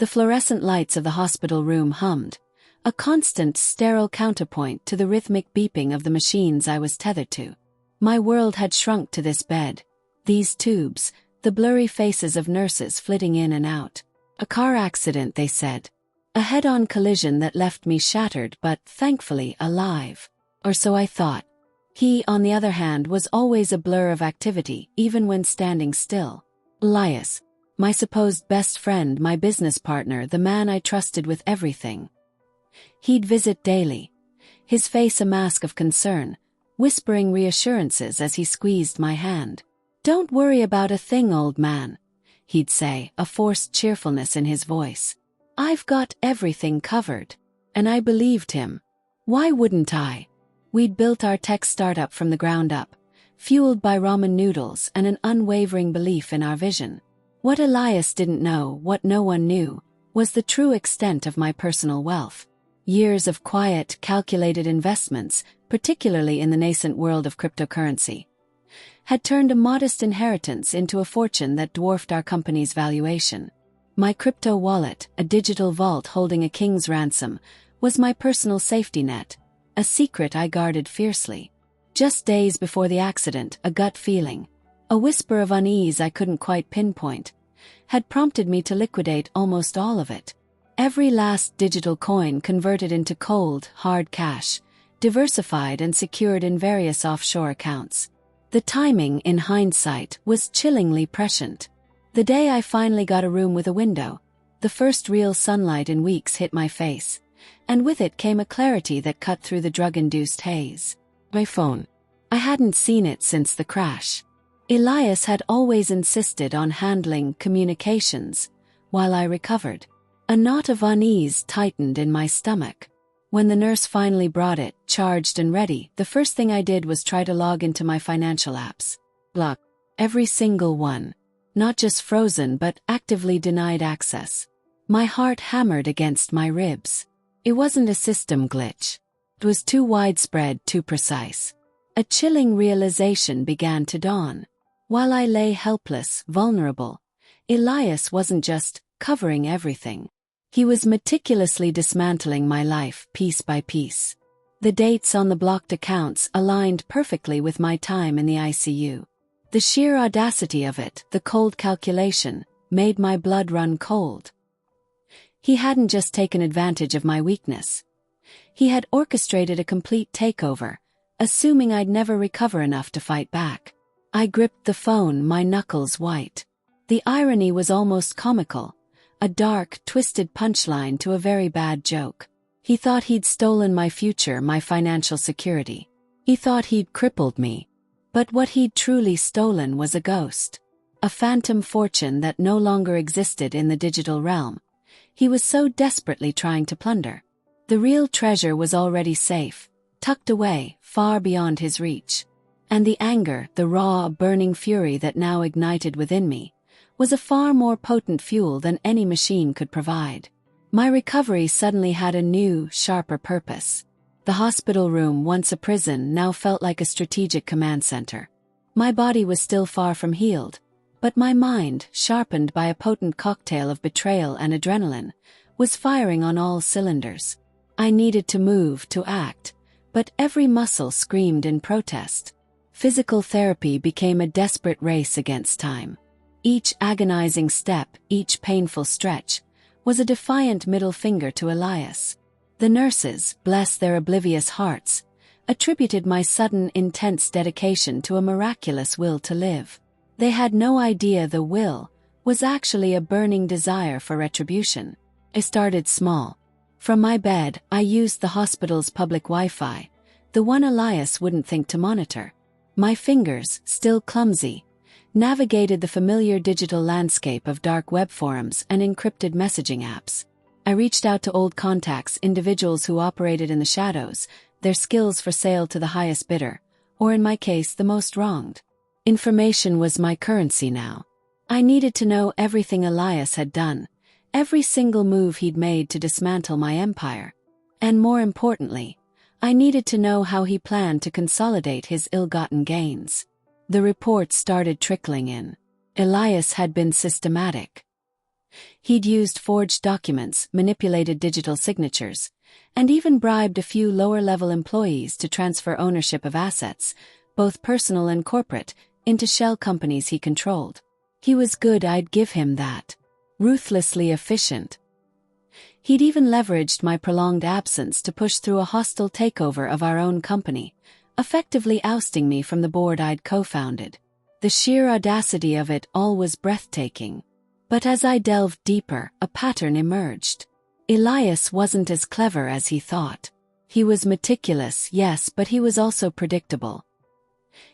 The fluorescent lights of the hospital room hummed, a constant, sterile counterpoint to the rhythmic beeping of the machines I was tethered to. My world had shrunk to this bed, these tubes, the blurry faces of nurses flitting in and out. A car accident, they said. A head-on collision that left me shattered but, thankfully, alive. Or so I thought. He, on the other hand, was always a blur of activity, even when standing still. Elias, my supposed best friend, my business partner, the man I trusted with everything. He'd visit daily, his face a mask of concern, whispering reassurances as he squeezed my hand. "Don't worry about a thing, old man," he'd say, a forced cheerfulness in his voice. "I've got everything covered." And I believed him. Why wouldn't I? We'd built our tech startup from the ground up, fueled by ramen noodles and an unwavering belief in our vision. What Elias didn't know, what no one knew, was the true extent of my personal wealth. Years of quiet, calculated investments, particularly in the nascent world of cryptocurrency, had turned a modest inheritance into a fortune that dwarfed our company's valuation. My crypto wallet, a digital vault holding a king's ransom, was my personal safety net, a secret I guarded fiercely. Just days before the accident, a gut feeling, a whisper of unease I couldn't quite pinpoint, had prompted me to liquidate almost all of it. Every last digital coin converted into cold, hard cash, diversified and secured in various offshore accounts. The timing, in hindsight, was chillingly prescient. The day I finally got a room with a window, the first real sunlight in weeks hit my face, and with it came a clarity that cut through the drug-induced haze. My phone. I hadn't seen it since the crash. Elias had always insisted on handling communications while I recovered. A knot of unease tightened in my stomach. When the nurse finally brought it, charged and ready, the first thing I did was try to log into my financial apps. Block. Every single one. Not just frozen but actively denied access. My heart hammered against my ribs. It wasn't a system glitch. It was too widespread, too precise. A chilling realization began to dawn. While I lay helpless, vulnerable, Elias wasn't just covering everything. He was meticulously dismantling my life piece by piece. The dates on the blocked accounts aligned perfectly with my time in the ICU. The sheer audacity of it, the cold calculation, made my blood run cold. He hadn't just taken advantage of my weakness. He had orchestrated a complete takeover, assuming I'd never recover enough to fight back. I gripped the phone, my knuckles white. The irony was almost comical, a dark, twisted punchline to a very bad joke. He thought he'd stolen my future, my financial security. He thought he'd crippled me. But what he'd truly stolen was a ghost. A phantom fortune that no longer existed in the digital realm. He was so desperately trying to plunder. The real treasure was already safe, tucked away, far beyond his reach. And the anger, the raw, burning fury that now ignited within me, was a far more potent fuel than any machine could provide. My recovery suddenly had a new, sharper purpose. The hospital room, once a prison, now felt like a strategic command center. My body was still far from healed, but my mind, sharpened by a potent cocktail of betrayal and adrenaline, was firing on all cylinders. I needed to move, to act, but every muscle screamed in protest. Physical therapy became a desperate race against time. Each agonizing step, each painful stretch, was a defiant middle finger to Elias. The nurses, bless their oblivious hearts, attributed my sudden, intense dedication to a miraculous will to live. They had no idea the will was actually a burning desire for retribution. I started small. From my bed, I used the hospital's public Wi-Fi, the one Elias wouldn't think to monitor. My fingers, still clumsy, navigated the familiar digital landscape of dark web forums and encrypted messaging apps. I reached out to old contacts, individuals who operated in the shadows, their skills for sale to the highest bidder, or in my case, the most wronged. Information was my currency now. I needed to know everything Elias had done, every single move he'd made to dismantle my empire. And more importantly, I needed to know how he planned to consolidate his ill-gotten gains. The reports started trickling in. Elias had been systematic. He'd used forged documents, manipulated digital signatures, and even bribed a few lower-level employees to transfer ownership of assets, both personal and corporate, into shell companies he controlled. He was good, I'd give him that. Ruthlessly efficient. He'd even leveraged my prolonged absence to push through a hostile takeover of our own company, effectively ousting me from the board I'd co-founded. The sheer audacity of it all was breathtaking. But as I delved deeper, a pattern emerged. Elias wasn't as clever as he thought. He was meticulous, yes, but he was also predictable.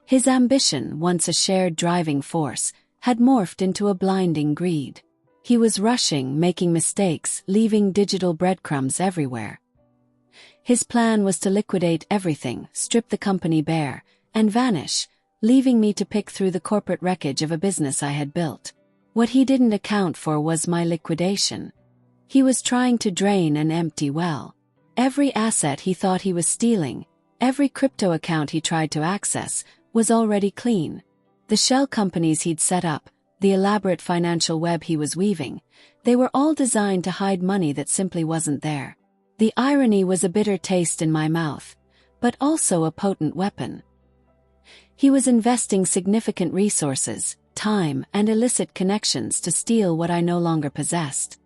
His ambition, once a shared driving force, had morphed into a blinding greed. He was rushing, making mistakes, leaving digital breadcrumbs everywhere. His plan was to liquidate everything, strip the company bare, and vanish, leaving me to pick through the corporate wreckage of a business I had built. What he didn't account for was my liquidation. He was trying to drain an empty well. Every asset he thought he was stealing, every crypto account he tried to access, was already clean. The shell companies he'd set up, the elaborate financial web he was weaving, they were all designed to hide money that simply wasn't there. The irony was a bitter taste in my mouth, but also a potent weapon. He was investing significant resources, time, and illicit connections to steal what I no longer possessed.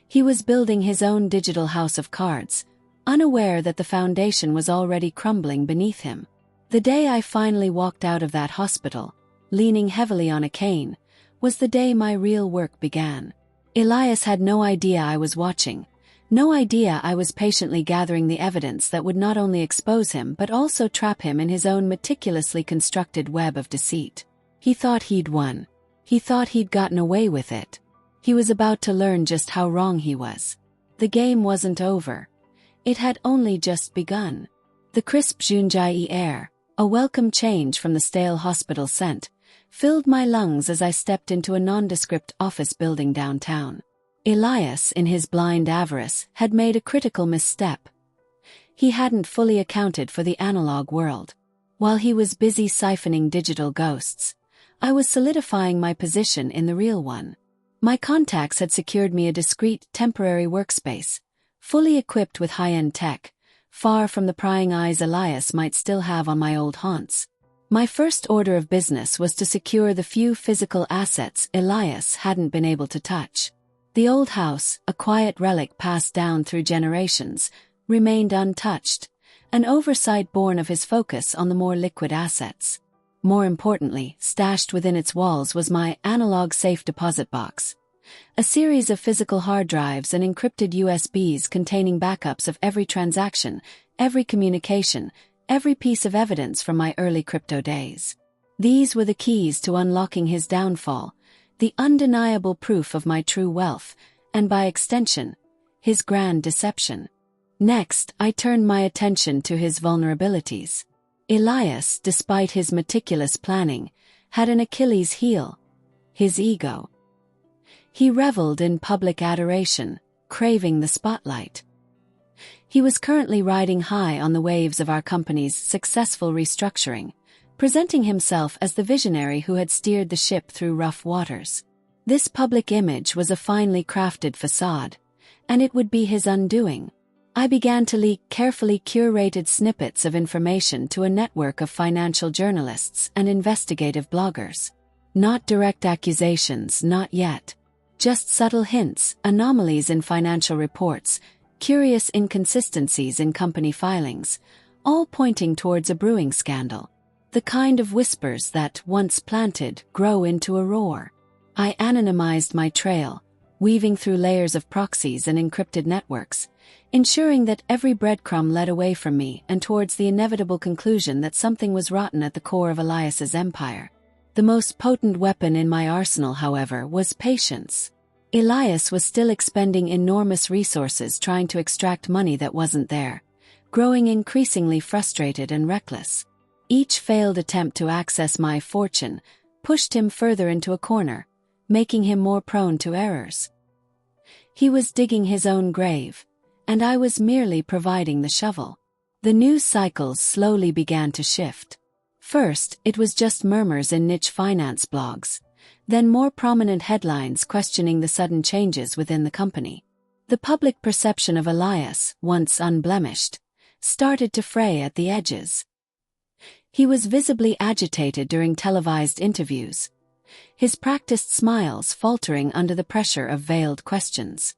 He was building his own digital house of cards, unaware that the foundation was already crumbling beneath him. The day I finally walked out of that hospital, leaning heavily on a cane, was the day my real work began. Elias had no idea I was watching, no idea I was patiently gathering the evidence that would not only expose him but also trap him in his own meticulously constructed web of deceit. He thought he'd won. He thought he'd gotten away with it. He was about to learn just how wrong he was. The game wasn't over. It had only just begun. The crisp Junjai air, a welcome change from the stale hospital scent, filled my lungs as I stepped into a nondescript office building downtown. Elias, in his blind avarice, had made a critical misstep. He hadn't fully accounted for the analog world. While he was busy siphoning digital ghosts, I was solidifying my position in the real one. My contacts had secured me a discreet, temporary workspace, fully equipped with high-end tech, far from the prying eyes Elias might still have on my old haunts. My first order of business was to secure the few physical assets Elias hadn't been able to touch. The old house, a quiet relic passed down through generations, remained untouched, an oversight born of his focus on the more liquid assets. More importantly, stashed within its walls was my analog safe deposit box, a series of physical hard drives and encrypted USBs containing backups of every transaction, every communication, every piece of evidence from my early crypto days. These were the keys to unlocking his downfall, the undeniable proof of my true wealth, and by extension, his grand deception. Next, I turned my attention to his vulnerabilities. Elias, despite his meticulous planning, had an Achilles heel: his ego. He reveled in public adoration, craving the spotlight. He was currently riding high on the waves of our company's successful restructuring, presenting himself as the visionary who had steered the ship through rough waters. This public image was a finely crafted facade, and it would be his undoing. I began to leak carefully curated snippets of information to a network of financial journalists and investigative bloggers. Not direct accusations, not yet. Just subtle hints, anomalies in financial reports, curious inconsistencies in company filings, all pointing towards a brewing scandal. The kind of whispers that, once planted, grow into a roar. I anonymized my trail, weaving through layers of proxies and encrypted networks, ensuring that every breadcrumb led away from me and towards the inevitable conclusion that something was rotten at the core of Elias's empire. The most potent weapon in my arsenal, however, was patience. Elias was still expending enormous resources trying to extract money that wasn't there, growing increasingly frustrated and reckless. Each failed attempt to access my fortune pushed him further into a corner, making him more prone to errors. He was digging his own grave, and I was merely providing the shovel. The news cycles slowly began to shift. First, it was just murmurs in niche finance blogs, then more prominent headlines questioning the sudden changes within the company. The public perception of Elias, once unblemished, started to fray at the edges. He was visibly agitated during televised interviews, his practiced smiles faltering under the pressure of veiled questions.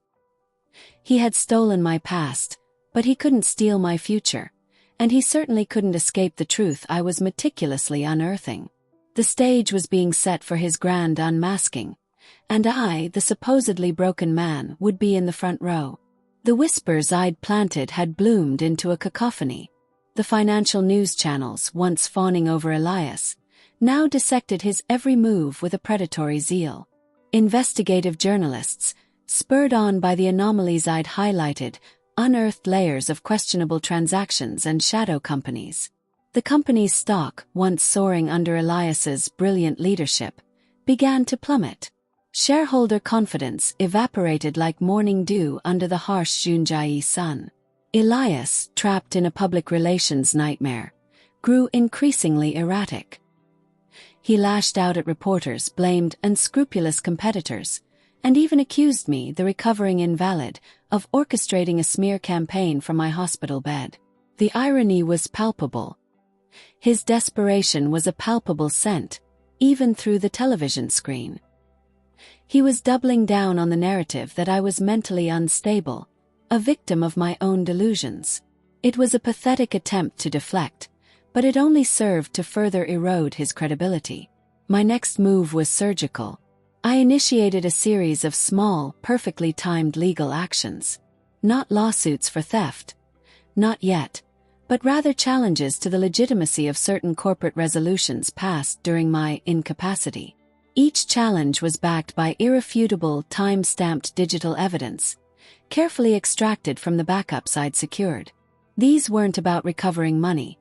He had stolen my past, but he couldn't steal my future, and he certainly couldn't escape the truth I was meticulously unearthing. The stage was being set for his grand unmasking, and I, the supposedly broken man, would be in the front row. The whispers I'd planted had bloomed into a cacophony. The financial news channels, once fawning over Elias, now dissected his every move with a predatory zeal. Investigative journalists, spurred on by the anomalies I'd highlighted, unearthed layers of questionable transactions and shadow companies. The company's stock, once soaring under Elias's brilliant leadership, began to plummet. Shareholder confidence evaporated like morning dew under the harsh Junjai sun. Elias, trapped in a public relations nightmare, grew increasingly erratic. He lashed out at reporters, blamed unscrupulous competitors, and even accused me, the recovering invalid, of orchestrating a smear campaign from my hospital bed. The irony was palpable. His desperation was a palpable scent, even through the television screen. He was doubling down on the narrative that I was mentally unstable, a victim of my own delusions. It was a pathetic attempt to deflect, but it only served to further erode his credibility. My next move was surgical. I initiated a series of small, perfectly timed legal actions. Not lawsuits for theft. Not yet. But rather challenges to the legitimacy of certain corporate resolutions passed during my incapacity. Each challenge was backed by irrefutable, time-stamped digital evidence, carefully extracted from the backups I'd secured. These weren't about recovering money.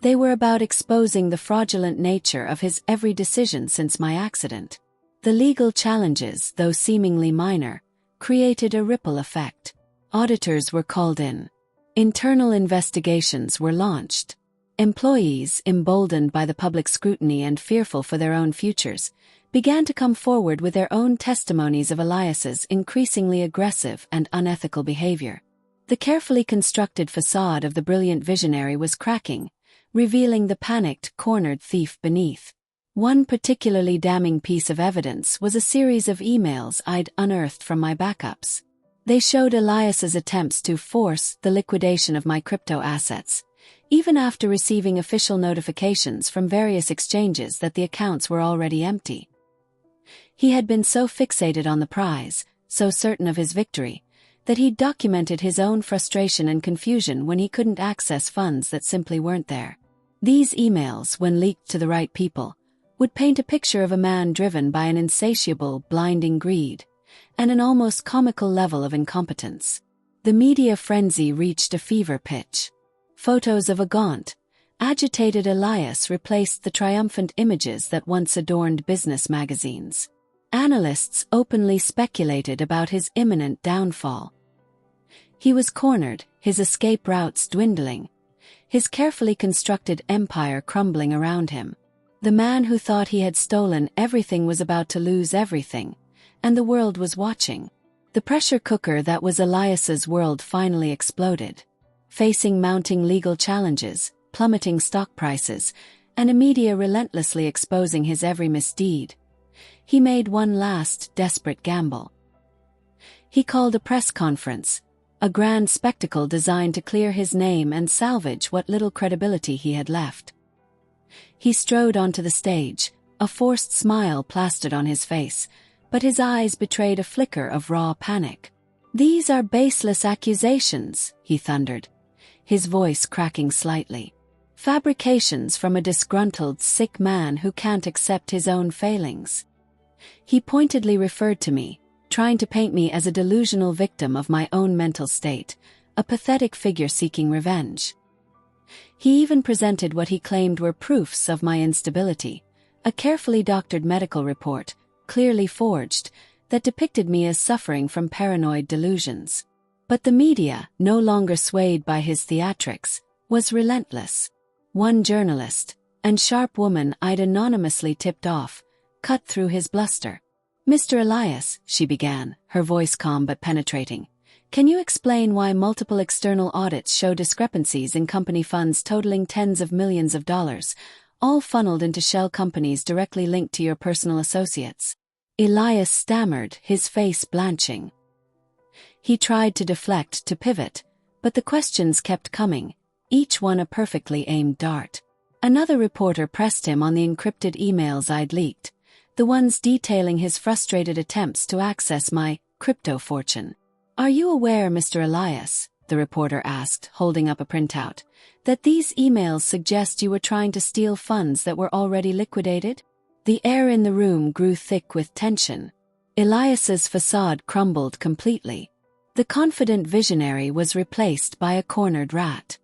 They were about exposing the fraudulent nature of his every decision since my accident. The legal challenges, though seemingly minor, created a ripple effect. Auditors were called in. Internal investigations were launched. Employees, emboldened by the public scrutiny and fearful for their own futures, began to come forward with their own testimonies of Elias's increasingly aggressive and unethical behavior. The carefully constructed facade of the brilliant visionary was cracking, revealing the panicked, cornered thief beneath. One particularly damning piece of evidence was a series of emails I'd unearthed from my backups. They showed Elias's attempts to force the liquidation of my crypto assets, even after receiving official notifications from various exchanges that the accounts were already empty. He had been so fixated on the prize, so certain of his victory, that he'd documented his own frustration and confusion when he couldn't access funds that simply weren't there. These emails, when leaked to the right people, would paint a picture of a man driven by an insatiable, blinding greed, and an almost comical level of incompetence. The media frenzy reached a fever pitch. Photos of a gaunt, agitated Elias replaced the triumphant images that once adorned business magazines. Analysts openly speculated about his imminent downfall. He was cornered, his escape routes dwindling, his carefully constructed empire crumbling around him. The man who thought he had stolen everything was about to lose everything, and the world was watching. The pressure cooker that was Elias's world finally exploded. Facing mounting legal challenges, plummeting stock prices, and a media relentlessly exposing his every misdeed, he made one last, desperate gamble. He called a press conference, a grand spectacle designed to clear his name and salvage what little credibility he had left. He strode onto the stage, a forced smile plastered on his face, but his eyes betrayed a flicker of raw panic. "These are baseless accusations," he thundered, his voice cracking slightly. "Fabrications from a disgruntled, sick man who can't accept his own failings." He pointedly referred to me, trying to paint me as a delusional victim of my own mental state, a pathetic figure seeking revenge. He even presented what he claimed were proofs of my instability, a carefully doctored medical report, clearly forged, that depicted me as suffering from paranoid delusions. But the media, no longer swayed by his theatrics, was relentless. One journalist, and sharp woman I'd anonymously tipped off, cut through his bluster. "Mr. Elias," she began, her voice calm but penetrating, "can you explain why multiple external audits show discrepancies in company funds totaling tens of millions of dollars, all funneled into shell companies directly linked to your personal associates?" Elias stammered, his face blanching. He tried to deflect, to pivot, but the questions kept coming, each one a perfectly aimed dart. Another reporter pressed him on the encrypted emails I'd leaked, the ones detailing his frustrated attempts to access my crypto fortune. "Are you aware, Mr. Elias," the reporter asked, holding up a printout, "that these emails suggest you were trying to steal funds that were already liquidated?" The air in the room grew thick with tension. Elias's facade crumbled completely. The confident visionary was replaced by a cornered rat.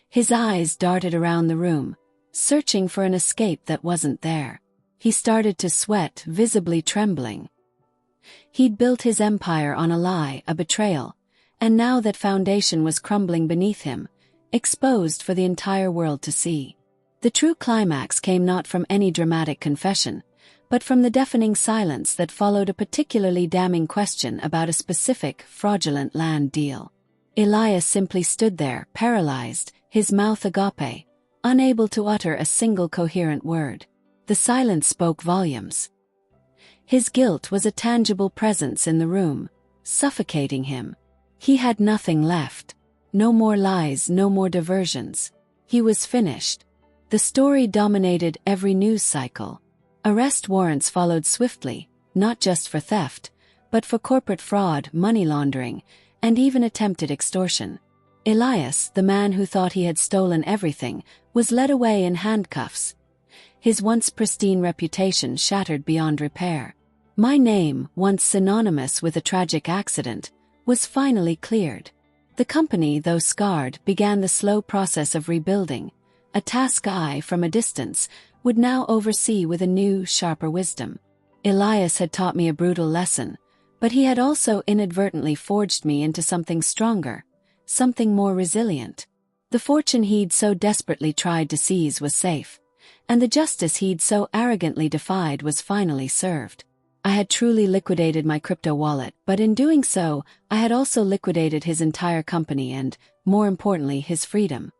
His eyes darted around the room, searching for an escape that wasn't there. He started to sweat, visibly trembling. He'd built his empire on a lie, a betrayal, and now that foundation was crumbling beneath him, exposed for the entire world to see. The true climax came not from any dramatic confession, but from the deafening silence that followed a particularly damning question about a specific, fraudulent land deal. Elias simply stood there, paralyzed, his mouth agape, unable to utter a single coherent word. The silence spoke volumes. His guilt was a tangible presence in the room, suffocating him. He had nothing left. No more lies, no more diversions. He was finished. The story dominated every news cycle. Arrest warrants followed swiftly, not just for theft, but for corporate fraud, money laundering, and even attempted extortion. Elias, the man who thought he had stolen everything, was led away in handcuffs. His once pristine reputation shattered beyond repair. My name, once synonymous with a tragic accident, was finally cleared. The company, though scarred, began the slow process of rebuilding, a task I, from a distance, would now oversee with a new, sharper wisdom. Elias had taught me a brutal lesson, but he had also inadvertently forged me into something stronger, something more resilient. The fortune he'd so desperately tried to seize was safe, and the justice he'd so arrogantly defied was finally served. I had truly liquidated my crypto wallet, but in doing so, I had also liquidated his entire company and, more importantly, his freedom.